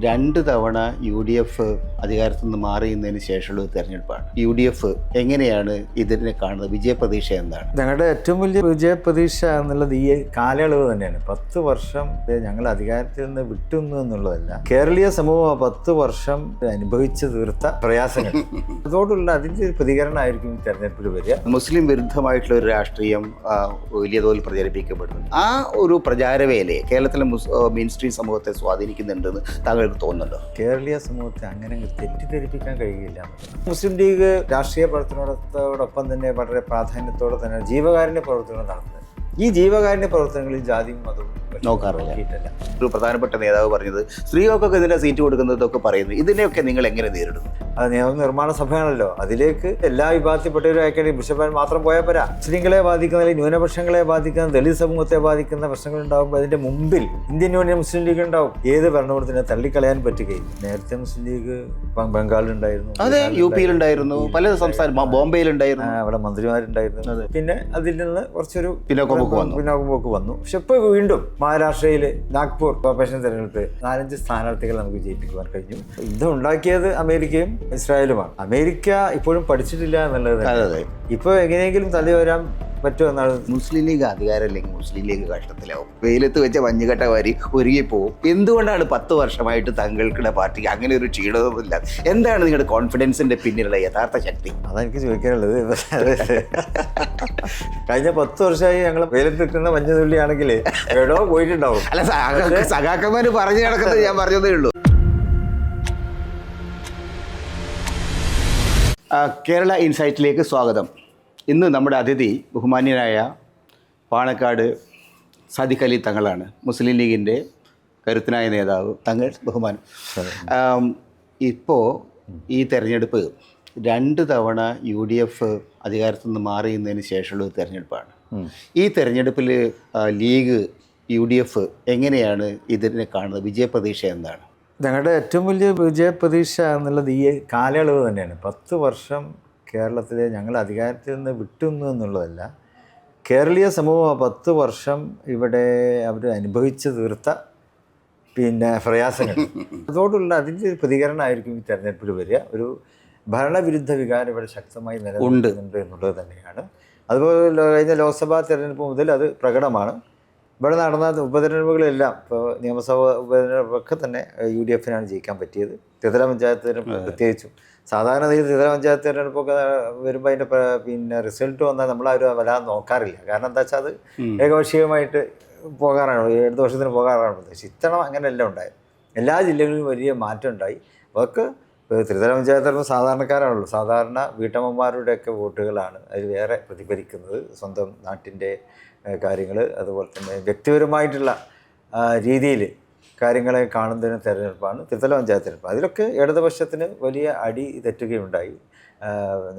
രണ്ട് തവണ U D F അധികാരത്തിൽ നിന്ന് മാറിയതിന് ശേഷമുള്ള ഒരു തെരഞ്ഞെടുപ്പാണ്. യു ഡി എഫ് എങ്ങനെയാണ് ഇതിനെ കാണുന്നത്? വിജയപ്രതീക്ഷ എന്താണ്? ഞങ്ങളുടെ ഏറ്റവും വലിയ വിജയപ്രതീക്ഷ എന്നുള്ളത് ഈ കാലയളവ് തന്നെയാണ്. 10 വർഷം ഞങ്ങൾ അധികാരത്തിൽ നിന്ന് വിട്ടുന്നു എന്നുള്ളതല്ല, കേരളീയ സമൂഹം 10 വർഷം അനുഭവിച്ചു തീർത്ത പ്രയാസങ്ങൾ, അതോടുള്ള അതിൻ്റെ ഒരു പ്രതികരണമായിരിക്കും ഈ തെരഞ്ഞെടുപ്പിൽ വരിക. മുസ്ലിം വിരുദ്ധമായിട്ടുള്ള ഒരു രാഷ്ട്രീയം വലിയ തോതിൽ പ്രചരിപ്പിക്കപ്പെടുന്നു. ആ ഒരു പ്രചാരവേലയെ കേരളത്തിലെ മെയിൻ സ്ട്രീം സമൂഹത്തെ സ്വാധീനിക്കുന്നുണ്ടെന്ന് താങ്കൾക്ക് തോന്നുന്നുണ്ടോ? കേരളീയ സമൂഹത്തെ അങ്ങനെ തെറ്റിദ്ധരിപ്പിക്കാൻ കഴിയില്ല. മുസ്ലിം ലീഗ് രാഷ്ട്രീയ പ്രവർത്തനത്തോടൊപ്പം തന്നെ വളരെ പ്രാധാന്യത്തോടെ തന്നെ ജീവകാരുണ്യ പ്രവർത്തനങ്ങൾ നടത്തുന്നത്. ഈ ജീവകാരുണ്യ പ്രവർത്തനങ്ങളിൽ ജാതിയും മതവും നോക്കാറില്ല. ഒരു പ്രധാനപ്പെട്ട നേതാവ് പറഞ്ഞത് സ്ത്രീകൾക്കൊക്കെ ഇതിനെ സീറ്റ് കൊടുക്കുന്നതൊക്കെ പറയുന്നു. ഇതിനെയൊക്കെ നിങ്ങൾ എങ്ങനെ നേരിടുന്നു? അത് നിയമനിർമ്മാണ സഭയാണല്ലോ, അതിലേക്ക് എല്ലാ വിഭാഗത്തിൽപ്പെട്ടവരും അയക്കേണ്ടി ബിഷപ്പാൻ മാത്രം പോയാൽ പോരാ. മുസ്ലിങ്ങളെ ബാധിക്കുന്ന, ന്യൂനപക്ഷങ്ങളെ ബാധിക്കുന്ന, ദളിത് സമൂഹത്തെ ബാധിക്കുന്ന പ്രശ്നങ്ങൾ ഉണ്ടാകുമ്പോൾ അതിന്റെ മുമ്പിൽ ഇന്ത്യൻ യൂണിയൻ മുസ്ലിം ലീഗ് ഉണ്ടാവും. ഏത് ഭരണകൂടത്തിനെ തള്ളിക്കളയാൻ പറ്റുകയില്ല. നേരത്തെ മുസ്ലിം ലീഗ് ബംഗാളിലുണ്ടായിരുന്നു, അതെ, യു പിയിലുണ്ടായിരുന്നു, പല സംസ്ഥാനം, ബോംബെയിലുണ്ടായിരുന്നു, അവിടെ മന്ത്രിമാരുണ്ടായിരുന്നു. പിന്നെ അതിൽ നിന്ന് കുറച്ചൊരു പിന്നോക്കം വന്നു. പക്ഷെ ഇപ്പൊ വീണ്ടും മഹാരാഷ്ട്രയിൽ നാഗ്പൂർ കോർപ്പറേഷൻ തെരഞ്ഞെടുപ്പ് 4-5 സ്ഥാനാർത്ഥികൾ നമുക്ക് വിജയിപ്പിക്കുവാൻ കഴിഞ്ഞു. ഇത് ഉണ്ടാക്കിയത് അമേരിക്കയും ഇസ്രായേലുമാണ്. അമേരിക്ക ഇപ്പോഴും പഠിച്ചിട്ടില്ല എന്നുള്ളത്. ഇപ്പൊ എങ്ങനെയെങ്കിലും തലയോരാൻ പറ്റുമെന്നാണ്. മുസ്ലിം ലീഗ് അധികാരമില്ലെങ്കിൽ മുസ്ലിം ലീഗ് കഷ്ടത്തിലാവും. വെയിലത്ത് വെച്ച മഞ്ഞുകട്ട വാരി ഒരുങ്ങിപ്പോവും. എന്തുകൊണ്ടാണ് 10 വർഷമായിട്ട് താങ്കളുടെ പാർട്ടിക്ക് അങ്ങനെ ഒരു ക്ഷീണവുമില്ല? എന്താണ് നിങ്ങളുടെ കോൺഫിഡൻസിന്റെ പിന്നിലുള്ള യഥാർത്ഥ ശക്തി? അതെനിക്ക് ചോദിക്കാനുള്ളത്. കഴിഞ്ഞ 10 വർഷമായി ഞങ്ങൾ വെയിലത്ത് നിൽക്കുന്ന മഞ്ഞുതുള്ളിയാണെങ്കിൽ എവിടോ പോയിട്ടുണ്ടാവും. അല്ല, സഖാക്കന്മാര് പറഞ്ഞു നടക്കുന്നത് ഞാൻ പറഞ്ഞതേ ഉള്ളൂ. കേരള ഇൻസൈറ്റിലേക്ക് സ്വാഗതം. ഇന്ന് നമ്മുടെ അതിഥി ബഹുമാന്യനായ പാണക്കാട് സാദിഖ് അലി തങ്ങളാണ്, മുസ്ലിം ലീഗിൻ്റെ കരുത്തനായ നേതാവ്. തങ്ങൾ ബഹുമാനം. ഇപ്പോൾ ഈ തെരഞ്ഞെടുപ്പ് 2 തവണ യു ഡി എഫ് അധികാരത്തിൽ നിന്ന് മാറിയതിന് ശേഷമുള്ള ഒരു തെരഞ്ഞെടുപ്പാണ്. ഈ തെരഞ്ഞെടുപ്പിൽ ലീഗ്, യു ഡി എഫ് എങ്ങനെയാണ് ഇതിനെ കാണുന്നത്? വിജയപ്രതീക്ഷ എന്താണ്? ഞങ്ങളുടെ ഏറ്റവും വലിയ വിജയപ്രതീക്ഷ എന്നുള്ളത് ഈ കാലയളവ് തന്നെയാണ്. 10 വർഷം കേരളത്തിലെ ഞങ്ങൾ അധികാരത്തിൽ നിന്ന് വിട്ടുന്നു എന്നുള്ളതല്ല, കേരളീയ സമൂഹം 10 വർഷം ഇവിടെ അവർ അനുഭവിച്ചു തീർത്ത പ്രയാസങ്ങൾ, അതോടുള്ള അതിൻ്റെ ഒരു പ്രതികരണമായിരിക്കും ഈ തെരഞ്ഞെടുപ്പിൽ വരിക. ഒരു ഭരണവിരുദ്ധ വികാരം ഇവിടെ ശക്തമായി നിലനിൽക്കുന്നുണ്ട് എന്നുള്ളത് തന്നെയാണ്. അതുപോലെ കഴിഞ്ഞ ലോക്സഭാ തെരഞ്ഞെടുപ്പ് മുതൽ അത് പ്രകടമാണ്. ഇവിടെ നടന്ന ഉപതെരഞ്ഞെടുപ്പുകളെല്ലാം, ഇപ്പോൾ നിയമസഭാ ഉപതെരഞ്ഞെടുപ്പൊക്കെ തന്നെ യു ഡി എഫിനാണ് ജയിക്കാൻ പറ്റിയത്. ത്രിതല പഞ്ചായത്ത് തെരഞ്ഞെടുപ്പ് പ്രത്യേകിച്ചും. സാധാരണ ഈ ത്രിതല പഞ്ചായത്ത് തെരഞ്ഞെടുപ്പൊക്കെ വരുമ്പോൾ അതിൻ്റെ റിസൾട്ട് വന്നാൽ നമ്മളാരും വല്ലാതെ നോക്കാറില്ല. കാരണം എന്താ വെച്ചാൽ അത് ഏകപക്ഷീയമായിട്ട് പോകാറാണ്, 7 വർഷത്തിന് പോകാറാണ് പ്രദേശം. ഇത്തവണ അങ്ങനെയല്ല ഉണ്ടായത്. എല്ലാ ജില്ലകളിലും വലിയ മാറ്റം ഉണ്ടായി. അതൊക്കെ ത്രിതല പഞ്ചായത്ത് തെരഞ്ഞെടുപ്പ് സാധാരണക്കാരാണല്ലോ, സാധാരണ വീട്ടമ്മമാരുടെയൊക്കെ വോട്ടുകളാണ് അതിൽ വേറെ പ്രതിഫലിക്കുന്നത്. സ്വന്തം നാട്ടിൻ്റെ കാര്യങ്ങൾ, അതുപോലെ തന്നെ വ്യക്തിപരമായിട്ടുള്ള രീതിയിൽ കാര്യങ്ങളെ കാണുന്നതിന് തെരഞ്ഞെടുപ്പാണ് ത്രിതല പഞ്ചായത്ത് തെരഞ്ഞെടുപ്പ്. അതിലൊക്കെ ഇടതുപക്ഷത്തിന് വലിയ അടി തെറ്റുകയുണ്ടായി.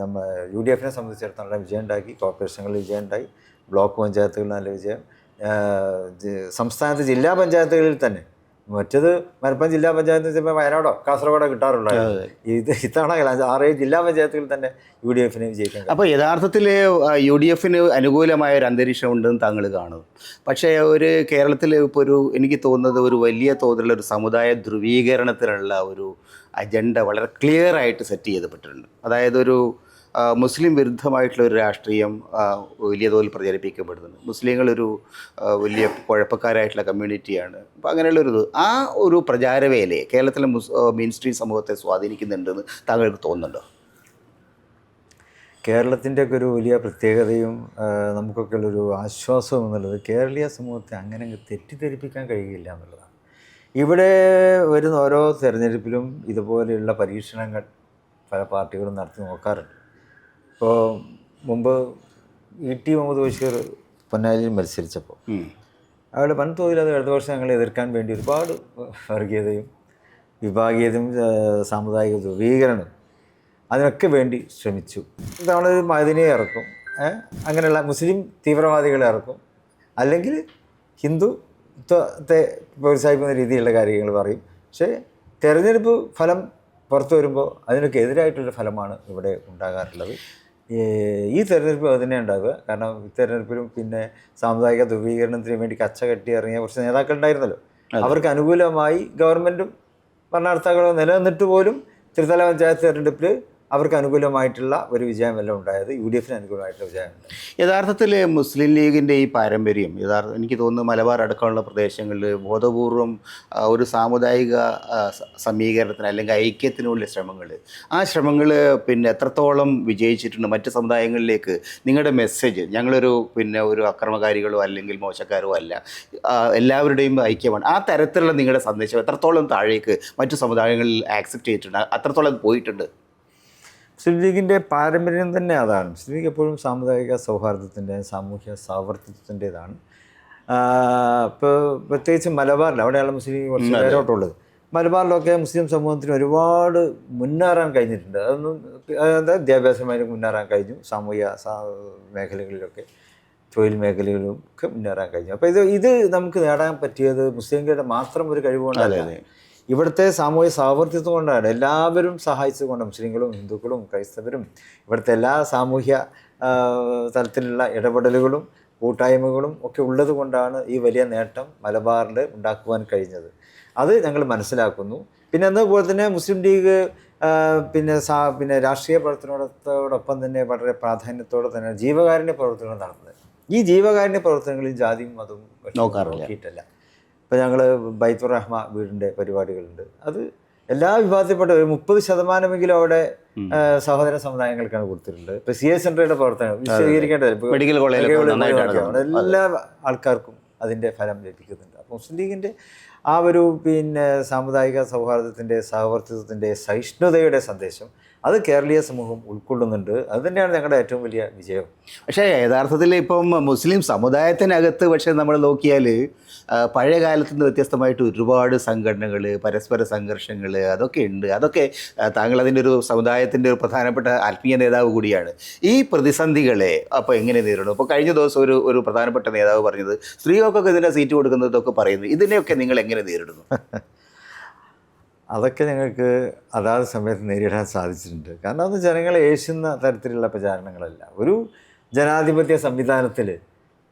നമ്മൾ യു ഡി എഫിനെ സംബന്ധിച്ചിടത്തോളം നല്ല വിജയം ഉണ്ടാക്കി. കോർപ്പറേഷനുകളിൽ വിജയം ഉണ്ടായി, ബ്ലോക്ക് പഞ്ചായത്തുകളിൽ നല്ല വിജയം, സംസ്ഥാനത്ത് ജില്ലാ പഞ്ചായത്തുകളിൽ തന്നെ. മറ്റത് മലപ്പുറം ജില്ലാ പഞ്ചായത്തിൽ ചിലപ്പോൾ വയനാടോ കാസർഗോഡോ കിട്ടാറുണ്ടായിരുന്നു. ഇത്തവണ 6-7 ജില്ലാ പഞ്ചായത്തുകളിൽ തന്നെ യു ഡി എഫിനെ വിജയിക്കാൻ. അപ്പോൾ യഥാർത്ഥത്തിൽ യു ഡി എഫിന് അനുകൂലമായ ഒരു അന്തരീക്ഷം ഉണ്ടെന്ന് താങ്കൾ കാണുന്നു. പക്ഷേ ഒരു കേരളത്തിൽ ഇപ്പോൾ എനിക്ക് തോന്നുന്നത് ഒരു വലിയ തോതിലുള്ള ഒരു സമുദായ ധ്രുവീകരണത്തിനുള്ള ഒരു അജണ്ട വളരെ ക്ലിയർ ആയിട്ട് സെറ്റ് ചെയ്യപ്പെട്ടിട്ടുണ്ട്. അതായത് ഒരു മുസ്ലിം വിരുദ്ധമായിട്ടുള്ള ഒരു രാഷ്ട്രീയം വലിയ തോതിൽ പ്രചരിപ്പിക്കപ്പെടുന്നുണ്ട്. മുസ്ലിങ്ങളൊരു വലിയ കുഴപ്പക്കാരായിട്ടുള്ള കമ്മ്യൂണിറ്റിയാണ്. അപ്പോൾ അങ്ങനെയുള്ളൊരു ആ ഒരു പ്രചാരവേലയെ കേരളത്തിലെ മെയിൻ സ്ട്രീം സമൂഹത്തെ സ്വാധീനിക്കുന്നുണ്ടെന്ന് താങ്കൾക്ക് തോന്നുന്നുണ്ടോ? കേരളത്തിൻ്റെയൊക്കെ ഒരു വലിയ പ്രത്യേകതയും നമുക്കൊക്കെ ഉള്ളൊരു ആശ്വാസവും എന്നുള്ളത്, കേരളീയ സമൂഹത്തെ അങ്ങനെ തെറ്റിദ്ധരിപ്പിക്കാൻ കഴിയില്ല എന്നുള്ളതാണ്. ഇവിടെ വരുന്ന ഓരോ തെരഞ്ഞെടുപ്പിലും ഇതുപോലെയുള്ള പരീക്ഷണങ്ങൾ പല പാർട്ടികളും നടത്തി നോക്കാറുണ്ട്. ഇപ്പോൾ മുമ്പ് ET മുഹമ്മദ് ബഷീർ പൊന്നാനിയിൽ മത്സരിച്ചപ്പോൾ അവിടെ വൻതോതിൽ അത് ഇടതുപക്ഷം ഞങ്ങളെ എതിർക്കാൻ വേണ്ടി ഒരുപാട് വർഗീയതയും വിഭാഗീയതയും സാമുദായിക ധ്രുവീകരണവും അതിനൊക്കെ വേണ്ടി ശ്രമിച്ചു. ഇതവണ മദീനയെ ഇറക്കും, അങ്ങനെയുള്ള മുസ്ലിം തീവ്രവാദികളെ ഇറക്കും, അല്ലെങ്കിൽ ഹിന്ദുത്വത്തെ പ്രോത്സാഹിപ്പിക്കുന്ന രീതിയിലുള്ള കാര്യങ്ങൾ പറയും. പക്ഷേ തെരഞ്ഞെടുപ്പ് ഫലം പുറത്തു വരുമ്പോൾ അതിനൊക്കെ എതിരായിട്ടുള്ള ഫലമാണ് ഇവിടെ ഉണ്ടാകാറുള്ളത്. ഈ തെരഞ്ഞെടുപ്പ് അതിനെ ഉണ്ടാവുക. കാരണം ഈ തെരഞ്ഞെടുപ്പിലും സാമുദായിക ധ്രുവീകരണത്തിന് വേണ്ടി കച്ച കെട്ടി ഇറങ്ങിയ കുറച്ച് നേതാക്കളുണ്ടായിരുന്നല്ലോ. അവർക്ക് അനുകൂലമായി ഗവൺമെൻറ്റും ഭരണകർത്താക്കൾ നിലനിന്നിട്ട് പോലും ത്രിതല പഞ്ചായത്ത് തെരഞ്ഞെടുപ്പിൽ അവർക്ക് അനുകൂലമായിട്ടുള്ള ഒരു വിജയമല്ല ഉണ്ടായത്, UDFന് അനുകൂലമായിട്ടുള്ള വിജയമുണ്ട്. യഥാർത്ഥത്തിൽ മുസ്ലിം ലീഗിൻ്റെ ഈ പാരമ്പര്യം എനിക്ക് തോന്നുന്നു മലബാർ അടക്കമുള്ള പ്രദേശങ്ങളിൽ ബോധപൂർവം ഒരു സാമുദായിക സമീകരണത്തിന് അല്ലെങ്കിൽ ഐക്യത്തിനുള്ള ശ്രമങ്ങൾ, ആ ശ്രമങ്ങൾ എത്രത്തോളം വിജയിച്ചിട്ടുണ്ട്? മറ്റ് സമുദായങ്ങളിലേക്ക് നിങ്ങളുടെ മെസ്സേജ്, ഞങ്ങളൊരു ഒരു അക്രമകാരികളോ അല്ലെങ്കിൽ മോശക്കാരോ അല്ല, എല്ലാവരുടെയും ഐക്യമാണ്, ആ തരത്തിലുള്ള നിങ്ങളുടെ സന്ദേശം എത്രത്തോളം താഴേക്ക് മറ്റു സമുദായങ്ങളിൽ ആക്സെപ്റ്റ് ചെയ്തിട്ടുണ്ട്, അത്രത്തോളം പോയിട്ടുണ്ട്? മുസ്ലിം ലീഗിൻ്റെ പാരമ്പര്യം തന്നെ അതാണ്. മുസ്ലിം ലീഗ് എപ്പോഴും സാമുദായിക സൗഹാർദ്ദത്തിൻ്റെ, സാമൂഹ്യ സാവർത്തിത്വത്തിൻ്റെതാണ്. ഇപ്പോൾ പ്രത്യേകിച്ച് മലബാറിൽ, അവിടെയാണ് മുസ്ലിം ലീഗ് കുറച്ച് പേരോട്ടുള്ളത്. മലബാറിലൊക്കെ മുസ്ലിം സമൂഹത്തിന് ഒരുപാട് മുന്നേറാൻ കഴിഞ്ഞിട്ടുണ്ട്. അതൊന്നും വിദ്യാഭ്യാസമായി മുന്നേറാൻ കഴിഞ്ഞു, സാമൂഹിക മേഖലകളിലൊക്കെ, തൊഴിൽ മേഖലകളിലും ഒക്കെ മുന്നേറാൻ കഴിഞ്ഞു. അപ്പോൾ ഇത് നമുക്ക് നേടാൻ പറ്റിയത് മുസ്ലിംകളുടെ മാത്രം ഒരു കഴിവുകൊണ്ടല്ല, ഇവിടുത്തെ സാമൂഹ്യ സാമർത്ഥ്യത്വം കൊണ്ടാണ്. എല്ലാവരും സഹായിച്ചതുകൊണ്ട്, മുസ്ലിങ്ങളും ഹിന്ദുക്കളും ക്രൈസ്തവരും ഇവിടുത്തെ എല്ലാ സാമൂഹ്യ തലത്തിലുള്ള ഇടപെടലുകളും കൂട്ടായ്മകളും ഒക്കെ ഉള്ളത് കൊണ്ടാണ് ഈ വലിയ നേട്ടം മലബാറിൽ ഉണ്ടാക്കുവാൻ കഴിഞ്ഞത്. അത് ഞങ്ങൾ മനസ്സിലാക്കുന്നു. പിന്നെ അതുപോലെ തന്നെ മുസ്ലിം ലീഗ് പിന്നെ രാഷ്ട്രീയ പ്രവർത്തനത്തോടൊപ്പം തന്നെ വളരെ പ്രാധാന്യത്തോടെ തന്നെ ജീവകാരുണ്യ പ്രവർത്തനങ്ങൾ നടത്തുന്നത്. ഈ ജീവകാരുണ്യ പ്രവർത്തനങ്ങളിൽ ജാതിയും മതവും നോക്കിയിട്ടല്ല. ഇപ്പോൾ ഞങ്ങൾ ബൈത്തുർ റഹ്മ വീടിൻ്റെ പരിപാടികളുണ്ട്. അത് എല്ലാ വിഭാഗത്തിൽപ്പെട്ട ഒരു 30% അവിടെ സഹോദര സമുദായങ്ങൾക്കാണ് കൊടുത്തിട്ടുള്ളത്. ഇപ്പോൾ CH സെൻ്ററുടെ പ്രവർത്തനം വിശദീകരിക്കേണ്ടത് മെഡിക്കൽ കോളേജിൽ എല്ലാ ആൾക്കാർക്കും അതിൻ്റെ ഫലം ലഭിക്കുന്നുണ്ട്. അപ്പോൾ മുസ്ലിം ലീഗിൻ്റെ ആ ഒരു സാമുദായിക സൗഹാർദ്ദത്തിൻ്റെ, സഹവർത്തിത്വത്തിൻ്റെ, സഹിഷ്ണുതയുടെ സന്ദേശം അത് കേരളീയ സമൂഹം ഉൾക്കൊള്ളുന്നുണ്ട്. അത് തന്നെയാണ് ഞങ്ങളുടെ ഏറ്റവും വലിയ വിജയം. പക്ഷേ യഥാർത്ഥത്തിൽ ഇപ്പം മുസ്ലിം സമുദായത്തിനകത്ത് പക്ഷേ നമ്മൾ നോക്കിയാൽ പഴയ കാലത്തു നിന്ന് വ്യത്യസ്തമായിട്ട് ഒരുപാട് സംഘടനകൾ, പരസ്പര സംഘർഷങ്ങൾ അതൊക്കെ ഉണ്ട്. അതൊക്കെ താങ്കൾ അതിൻ്റെ ഒരു സമുദായത്തിൻ്റെ ഒരു പ്രധാനപ്പെട്ട ആത്മീയ നേതാവ് കൂടിയാണ്. ഈ പ്രതിസന്ധികളെ അപ്പോൾ എങ്ങനെ നേരിടും? അപ്പോൾ കഴിഞ്ഞ ദിവസം ഒരു പ്രധാനപ്പെട്ട നേതാവ് പറഞ്ഞത് സ്ത്രീകൾക്കൊക്കെ ഇതിൻ്റെ സീറ്റ് കൊടുക്കുന്നതൊക്കെ പറയുന്നു. ഇതിനെയൊക്കെ നിങ്ങൾ എങ്ങനെ നേരിടുന്നു? അതൊക്കെ ഞങ്ങൾക്ക് അതാത് സമയത്ത് നേരിടാൻ സാധിച്ചിട്ടുണ്ട്. കാരണം അത് ജനങ്ങളെ ഏശുന്ന തരത്തിലുള്ള പ്രചാരണങ്ങളല്ല. ഒരു ജനാധിപത്യ സംവിധാനത്തിൽ